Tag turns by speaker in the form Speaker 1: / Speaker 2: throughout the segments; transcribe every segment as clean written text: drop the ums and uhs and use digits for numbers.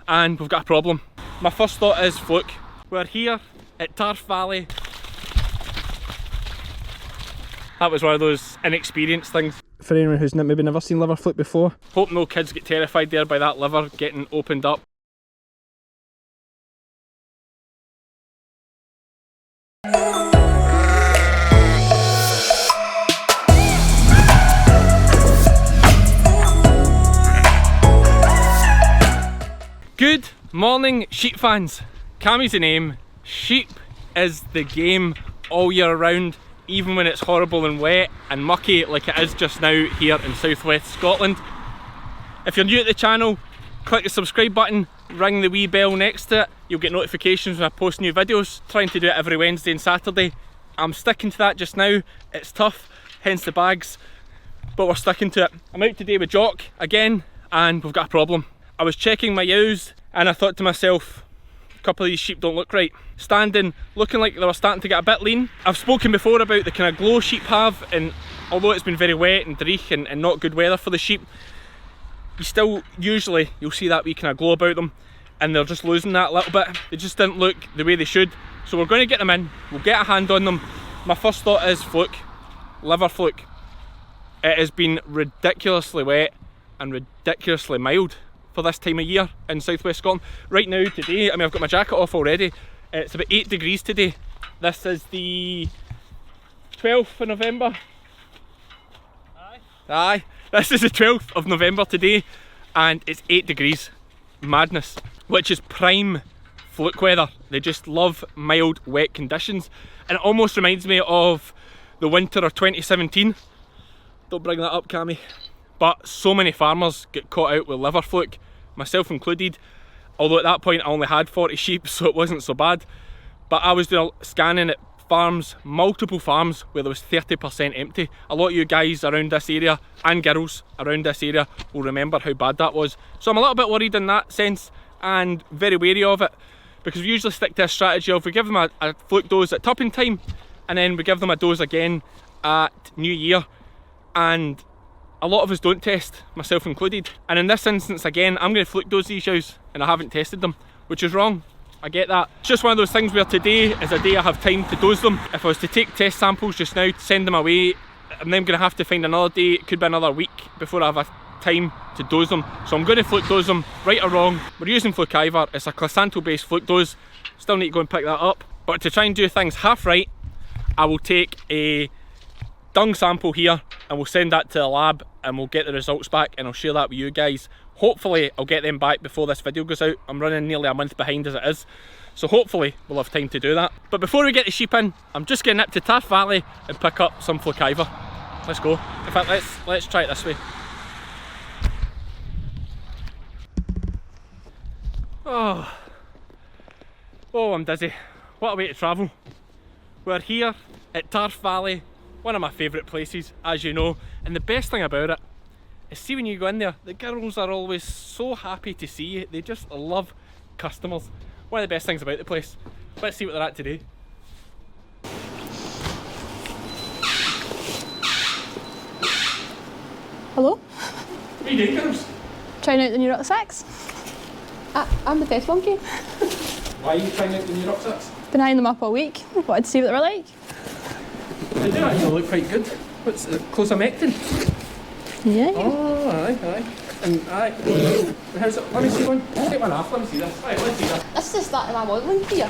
Speaker 1: and we've got a problem. My first thought is Fluke. We're here at Tarff Valley. That was one of those inexperienced things. For anyone who's maybe never seen liver fluke before, hope no kids get terrified there by that liver getting opened up. Good morning, sheep fans. Cammie's the name. Sheep is the game all year round, even when it's horrible and wet and mucky like it is just now here in southwest Scotland. If you're new to the channel, click the subscribe button, ring the wee bell next to it. You'll get notifications when I post new videos. Trying to do it every Wednesday and Saturday. I'm sticking to that just now. It's tough, hence the bags, but we're sticking to it. I'm out today with Jock again, and we've got a problem. I was checking my ewes and I thought to myself, a couple of these sheep don't look right. Standing, looking like they were starting to get a bit lean. I've spoken before about the kind of glow sheep have, and although it's been very wet and dreich and not good weather for the sheep, you still, usually, you'll see that wee kind of glow about them, and they're just losing that a little bit. They just didn't look the way they should. So we're going to get them in, we'll get a hand on them. My first thought is Fluke, liver fluke. It has been ridiculously wet and ridiculously mild for this time of year in southwest Scotland. Right now, today, I mean, I've got my jacket off already. It's about 8 degrees today. This is the 12th of November. Aye. This is the 12th of November today, and it's 8 degrees. Madness. Which is prime fluke weather. They just love mild, wet conditions. And it almost reminds me of the winter of 2017. Don't bring that up, Cammie. But so many farmers get caught out with liver fluke, myself included. Although at that point I only had 40 sheep, so it wasn't so bad. But I was doing scanning at farms, multiple farms, where there was 30% empty. A lot of you guys around this area, and girls around this area, will remember how bad that was. So I'm a little bit worried in that sense, and very wary of it, because we usually stick to a strategy of we give them a fluke dose at tupping time, and then we give them a dose again at New Year. And a lot of us don't test, myself included. And in this instance again, I'm going to fluke dose these ewes, and I haven't tested them, which is wrong. I get that. It's just one of those things where today is a day I have time to dose them. If I was to take test samples just now to send them away, I'm then going to have to find another day. It could be another week before I have a time to dose them. So I'm going to fluke dose them, right or wrong. We're using Flukiver. It's a Closantel based fluke dose. Still need to go and pick that up. But to try and do things half right, I will take a dung sample here and we'll send that to the lab and we'll get the results back, and I'll share that with you guys. Hopefully I'll get them back before this video goes out. I'm running nearly a month behind as it is, so hopefully we'll have time to do that. But before we get the sheep in, I'm just going to nip to Tarff Valley and pick up some Flukiver. Let's go. In fact, let's try it this way. Oh, I'm dizzy. What a way to travel. We're here at Tarff Valley, one of my favourite places, as you know, and the best thing about it is, see, when you go in there, the girls are always so happy to see you. They just love customers. One of the best things about the place. Let's see what they're at today.
Speaker 2: Hello?
Speaker 1: What are you doing, girls?
Speaker 2: Trying out the new rucksacks. I'm the test monkey.
Speaker 1: Why are you trying out the new rucksacks?
Speaker 2: Been eyeing them up all week. Wanted to see what they were like.
Speaker 1: They do actually look quite good. What's the Closantel?
Speaker 2: Yeah.
Speaker 1: Oh, aye. And aye. How's it? Let me see one. Take one off, let me see this. Right, let's see that.
Speaker 2: This is the start of my modelling career.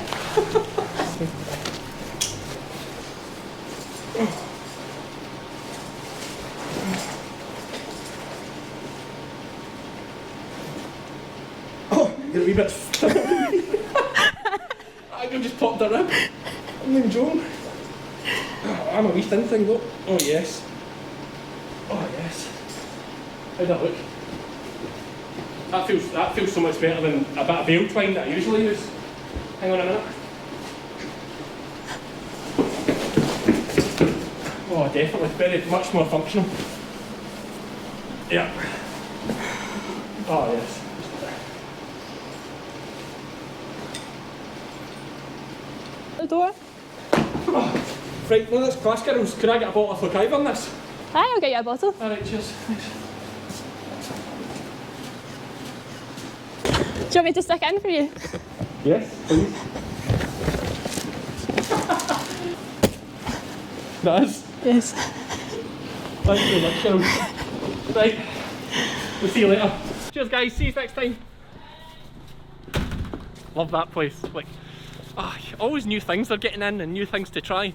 Speaker 1: Oh, you're a wee bit. I just popped a rib. I'm in Joan. Oh, I'm a wee thin thing though. Oh yes. Oh yes. How'd that look? That feels so much better than a bit of veal twine that I usually use. Hang on a minute. Oh, definitely. Very much more functional. Yeah. Oh yes.
Speaker 2: The door.
Speaker 1: Oh, right, no, that's class, girls. Could I get a bottle of Flukiver on this?
Speaker 2: Aye, I'll get you a bottle.
Speaker 1: Alright, cheers. Thanks.
Speaker 2: you want me to stick it in for you?
Speaker 1: Yes, please. That is.
Speaker 2: Yes.
Speaker 1: Thanks very much, Cheryl. Right, we'll see you later. Cheers guys, see you next time. Love that place. Like, always new things are getting in and new things to try.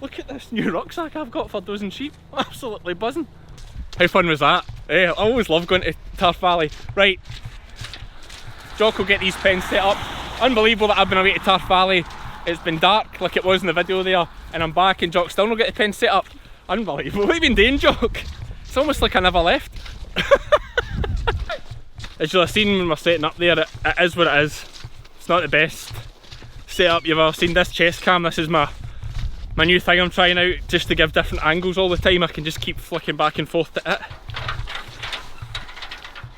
Speaker 1: Look at this new rucksack I've got for dozing sheep. I'm absolutely buzzing. How fun was that? I always love going to Tarff Valley. Right, Jock will get these pens set up. Unbelievable that I've been away to Tarff Valley. It's been dark like it was in the video there, and I'm back and Jock still not get the pen set up. Unbelievable. What have you been doing, Jock? It's almost like I never left. As you'll have seen when we're setting up there, it is what it is. It's not the best setup you've ever seen. This chest cam, this is my new thing I'm trying out, just to give different angles all the time. I can just keep flicking back and forth to it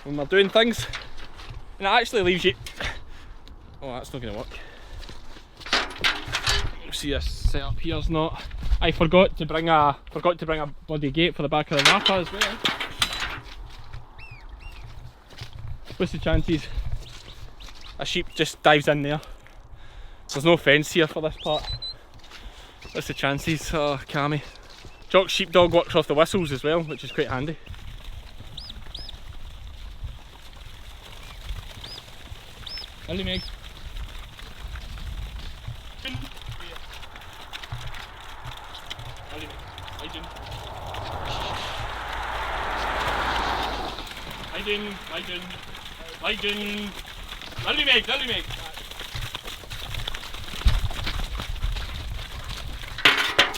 Speaker 1: when we're doing things, and it actually leaves you... Oh, that's not going to work. You see this setup here's not... I forgot to bring a bloody gate for the back of the Napa as well. What's the chances a sheep just dives in there? There's no fence here for this part. What's the chances? Oh, Cammy. Jock's sheepdog works off the whistles as well, which is quite handy. Hello, Meg. Leiden. Lily Meg.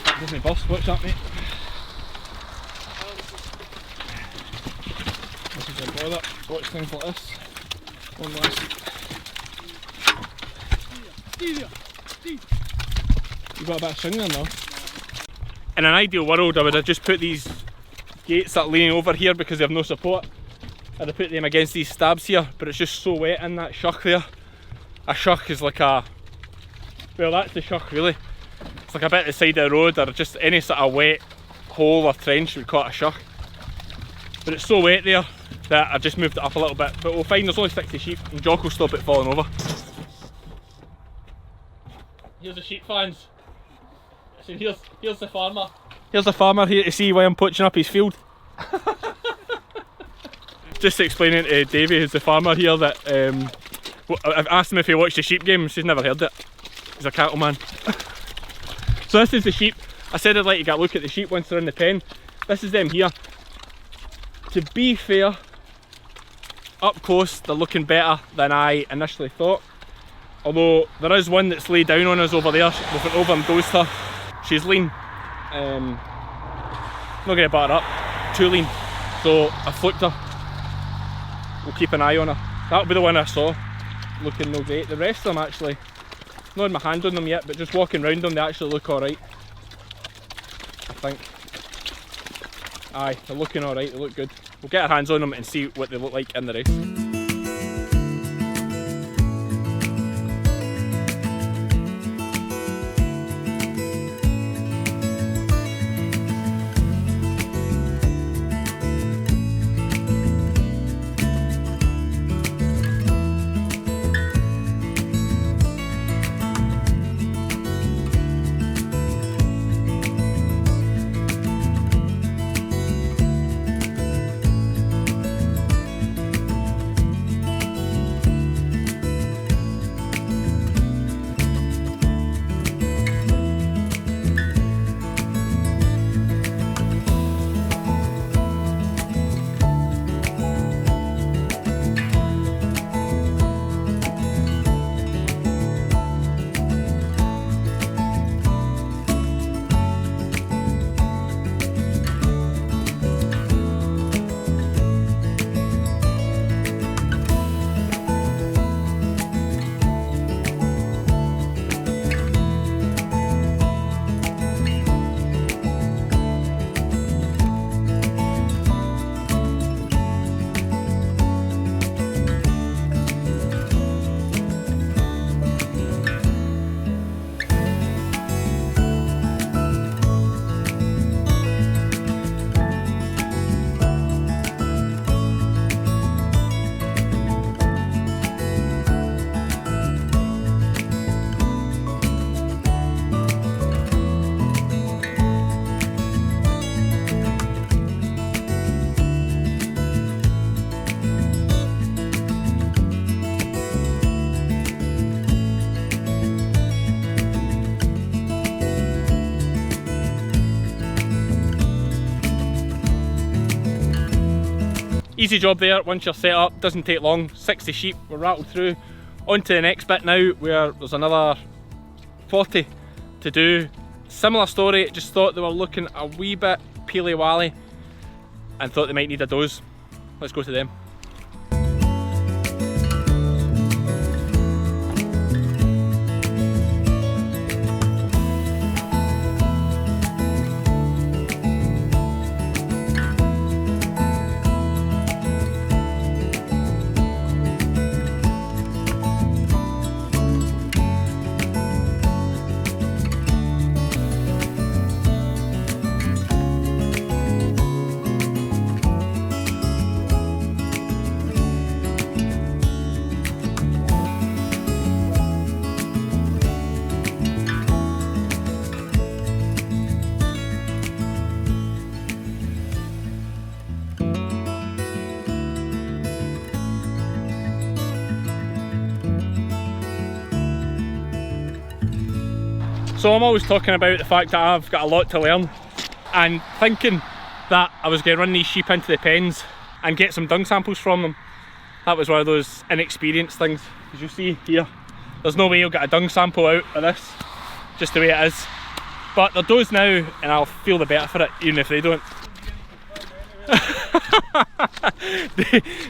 Speaker 1: That doesn't bust, what's that, mate? This is a boiler, watch things like this. One last. You got a bit of swing there now. In an ideal world I would have just put these gates that are leaning over here because they have no support. I'd have put them against these stabs here, but it's just so wet in that shuck there. A shuck is like a... well, that's the shuck really. It's like a bit at the side of the road, or just any sort of wet hole or trench we call it a shuck. But it's so wet there that I've just moved it up a little bit. But we'll find there's only 60 sheep and Jock will stop it falling over. Here's the sheep fans. So here's the farmer. Here's the farmer here to see why I'm poaching up his field. Just explaining to Davey, who's the farmer here, that I've asked him if he watched the sheep game. She's never heard it. He's a cattleman. So this is the sheep. I said I'd like to get a look at the sheep once they're in the pen. This is them here. To be fair, up close they're looking better than I initially thought. Although there is one that's laid down on us over there. We've went over and dosed her. She's lean. Not going to batter up. Too lean. So I fluked her. We'll keep an eye on her. That'll be the one I saw. Looking no great. The rest of them actually, not had my hand on them yet, but just walking around them they actually look alright. I think. Aye, they're looking alright, they look good. We'll get our hands on them and see what they look like in the race. easy job there. Once you're set up, doesn't take long. 60 sheep, we're rattled through. On to the next bit now, where there's another 40 to do. Similar story, just thought they were looking a wee bit peely-wally and thought they might need a doze. Let's go to them. So I'm always talking about the fact that I've got a lot to learn, and thinking that I was going to run these sheep into the pens and get some dung samples from them. That was one of those inexperienced things. As you see here, there's no way you'll get a dung sample out of this, just the way it is. But they're dozed now and I'll feel the better for it, even if they don't.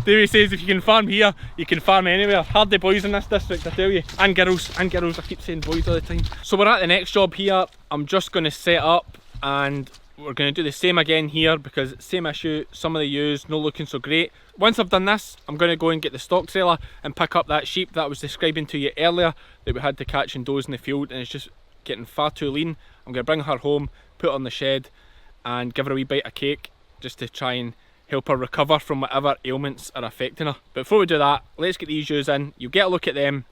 Speaker 1: Davey says if you can farm here, you can farm anywhere. Hardly boys in this district, I tell you. And girls, I keep saying boys all the time. So we're at the next job here. I'm just going to set up and we're going to do the same again here, because same issue, some of the ewes not looking so great. Once I've done this, I'm going to go and get the stock trailer and pick up that sheep that I was describing to you earlier that we had to catch and doze in the field, and it's just getting far too lean. I'm going to bring her home, put her on the shed and give her a wee bite of cake, just to try and help her recover from whatever ailments are affecting her. But before we do that, let's get these ewes in. You get a look at them,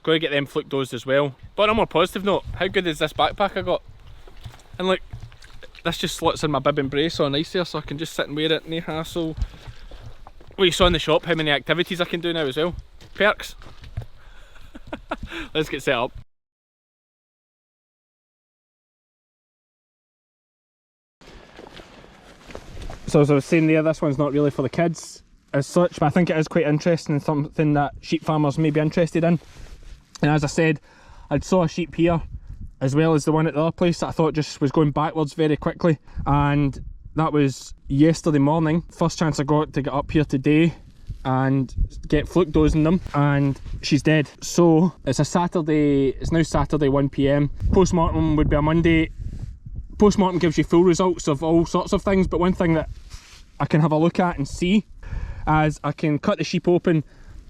Speaker 1: got to get them fluke dosed as well. But on a more positive note, how good is this backpack I got? And look, this just slots in my bib and brace on nice there, so I can just sit and wear it, no hassle. Well, you saw in the shop how many activities I can do now as well. Perks. Let's get set up. So as I was saying there, this one's not really for the kids as such, but I think it is quite interesting and something that sheep farmers may be interested in. And as I said, I saw a sheep here as well as the one at the other place that I thought just was going backwards very quickly, and that was yesterday morning. First chance I got to get up here today and get fluke dosing them, and she's dead. So it's a Saturday, it's now Saturday 1 PM. Post-mortem would be a Monday. Post-mortem gives you full results of all sorts of things, but one thing that I can have a look at and see is I can cut the sheep open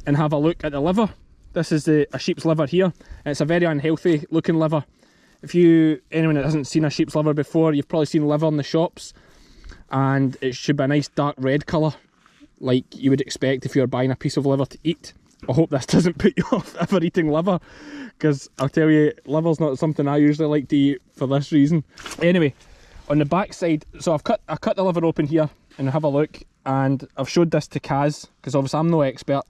Speaker 1: and have a look at the liver. This is a sheep's liver here, and it's a very unhealthy looking liver. If anyone that hasn't seen a sheep's liver before, you've probably seen liver in the shops, and it should be a nice dark red colour like you would expect if you were buying a piece of liver to eat. I hope this doesn't put you off ever eating liver, because I'll tell you, liver's not something I usually like to eat for this reason. Anyway, on the back side, so I cut the liver open here and have a look, and I've showed this to Kaz, because obviously I'm no expert,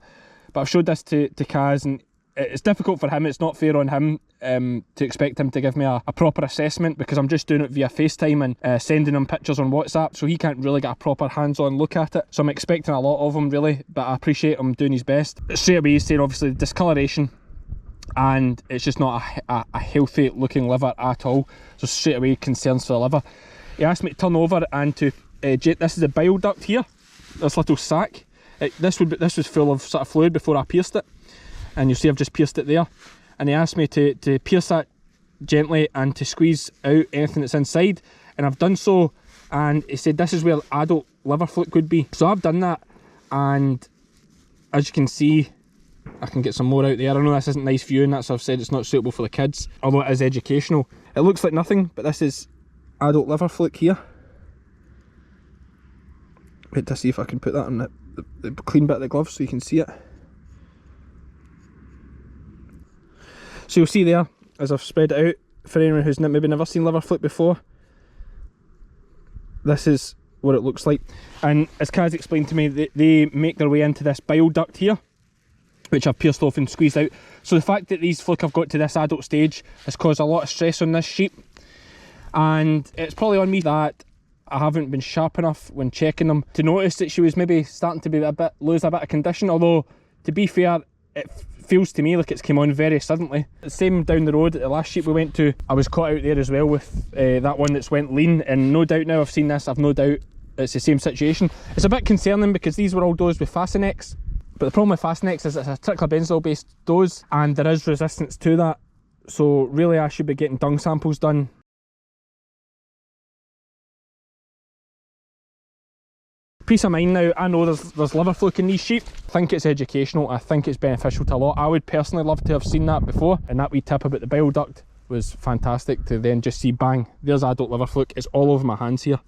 Speaker 1: but I've showed this to Kaz, and it's difficult for him. It's not fair on him to expect him to give me a proper assessment, because I'm just doing it via FaceTime and sending him pictures on WhatsApp, so he can't really get a proper hands-on look at it. So I'm expecting a lot of him really, but I appreciate him doing his best. Straight away he's saying obviously discoloration, and it's just not a healthy looking liver at all, so straight away concerns for the liver. He asked me to turn over and to this is a bile duct here, this little sac. This was full of sort of fluid before I pierced it, and you'll see I've just pierced it there, and he asked me to pierce that gently and to squeeze out anything that's inside, and I've done so, and he said this is where adult liver fluke would be. So I've done that, and as you can see, I can get some more out there. I know this isn't nice viewing, that's why I've said it's not suitable for the kids, although it is educational. It looks like nothing, but this is adult liver fluke here. Wait to see if I can put that on the clean bit of the glove so you can see it. So you'll see there, as I've spread it out, for anyone who's maybe never seen liver fluke before, this is what it looks like. And as Kaz explained to me, they make their way into this bile duct here, which I've pierced off and squeezed out. So the fact that these fluke have got to this adult stage has caused a lot of stress on this sheep, and it's probably on me that I haven't been sharp enough when checking them to notice that she was maybe starting to be lose a bit of condition, although to be fair, it feels to me like it's came on very suddenly. The same down the road at the last sheep we went to, I was caught out there as well with that one that's went lean, and no doubt now I've seen this, I've no doubt it's the same situation. It's a bit concerning because these were all does with Fastinex, but the problem with Fastinex is it's a triclobenzol based dose and there is resistance to that, so really I should be getting dung samples done. Peace of mind now, I know there's liver fluke in these sheep. I think it's educational, I think it's beneficial to a lot. I would personally love to have seen that before, and that wee tip about the bile duct was fantastic to then just see, bang, there's adult liver fluke. It's all over my hands here,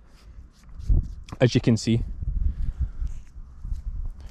Speaker 1: as you can see.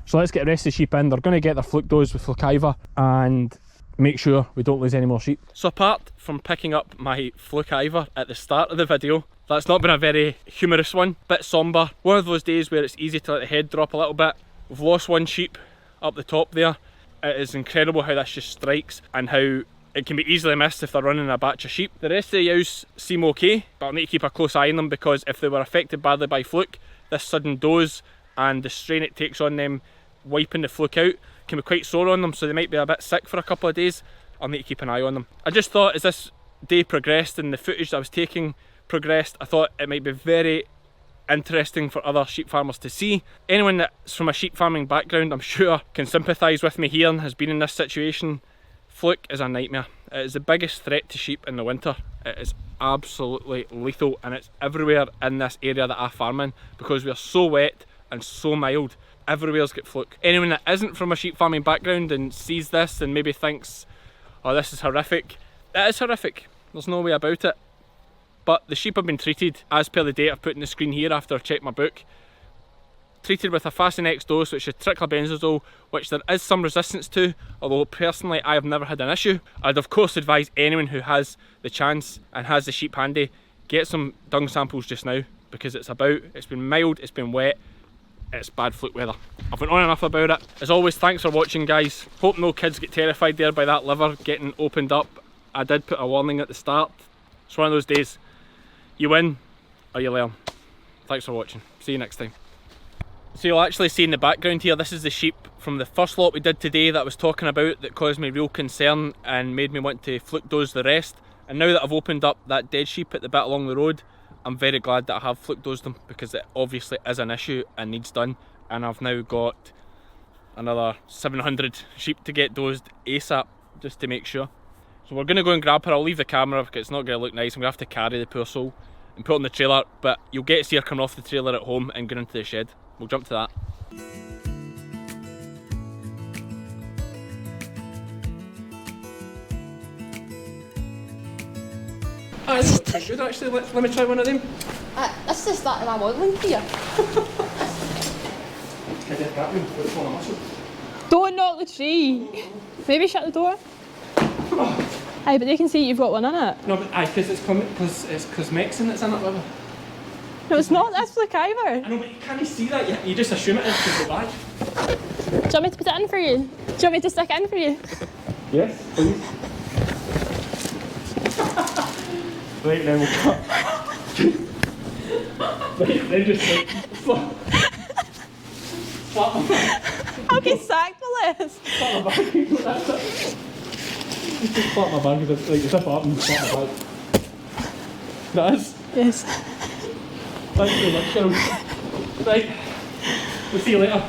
Speaker 1: So let's get the rest of the sheep in. They're going to get their fluke dose with Flukiver and make sure we don't lose any more sheep. So apart from picking up my Flukiver at the start of the video, that's not been a very humorous one, bit sombre. One of those days where it's easy to let the head drop a little bit. We've lost one sheep up the top there. It is incredible how this just strikes and how it can be easily missed if they're running a batch of sheep. The rest of the ewes seem okay, but I'll need to keep a close eye on them because if they were affected badly by fluke, this sudden dose and the strain it takes on them wiping the fluke out can be quite sore on them, so they might be a bit sick for a couple of days. I'll need to keep an eye on them. I just thought as this day progressed and the footage I was taking progressed, I thought it might be very interesting for other sheep farmers to see. Anyone that's from a sheep farming background, I'm sure, can sympathise with me here and has been in this situation. Fluke is a nightmare. It is the biggest threat to sheep in the winter. It is absolutely lethal and it's everywhere in this area that I farm in because we are so wet and so mild. Everywhere's got fluke. Anyone that isn't from a sheep farming background and sees this and maybe thinks, oh, this is horrific. It is horrific. There's no way about it. But the sheep have been treated as per the date I've put in the screen here after I checked my book. Treated with a Fastinex dose, which is triclobenzol, which there is some resistance to, although personally I have never had an issue. I'd of course advise anyone who has the chance and has the sheep handy, get some dung samples just now because it's been mild, it's been wet, it's bad fluke weather. I've went on enough about it. As always, thanks for watching guys. Hope no kids get terrified there by that liver getting opened up. I did put a warning at the start. It's one of those days. You win or you learn. Thanks for watching. See you next time. So you'll actually see in the background here, this is the sheep from the first lot we did today that I was talking about that caused me real concern and made me want to fluke dose the rest. And now that I've opened up that dead sheep at the bit along the road, I'm very glad that I have fluke dosed them because it obviously is an issue and needs done. And I've now got another 700 sheep to get dosed ASAP just to make sure. So we're going to go and grab her. I'll leave the camera because it's not going to look nice. I'm going to have to carry the poor soul and put her on the trailer, but you'll get to see her coming off the trailer at home and going into the shed. We'll jump to that. Oh, this is pretty good actually. Let me try one of them.
Speaker 2: This is the start of my modelling career. Don't knock the tree. Maybe shut the door. Aye, but they can see you've got one in it.
Speaker 1: No, but aye, because it's cosmexin that's in it, whatever.
Speaker 2: No, it's not. That's Flukiver.
Speaker 1: I know, but you can't see that. You just assume it is because of the bag.
Speaker 2: Do you want me to put it in for you? Do you want me to stick it in for you?
Speaker 1: Yes, please. Right, now we'll cut. Right, then just like slap my bag.
Speaker 2: I'll get sacked for this.
Speaker 1: Slap my bag, that's it. Just slap my bag, like as if I happened, slap my bag. That is?
Speaker 2: Yes.
Speaker 1: Thanks very much, Cheryl. Right, we'll see you later.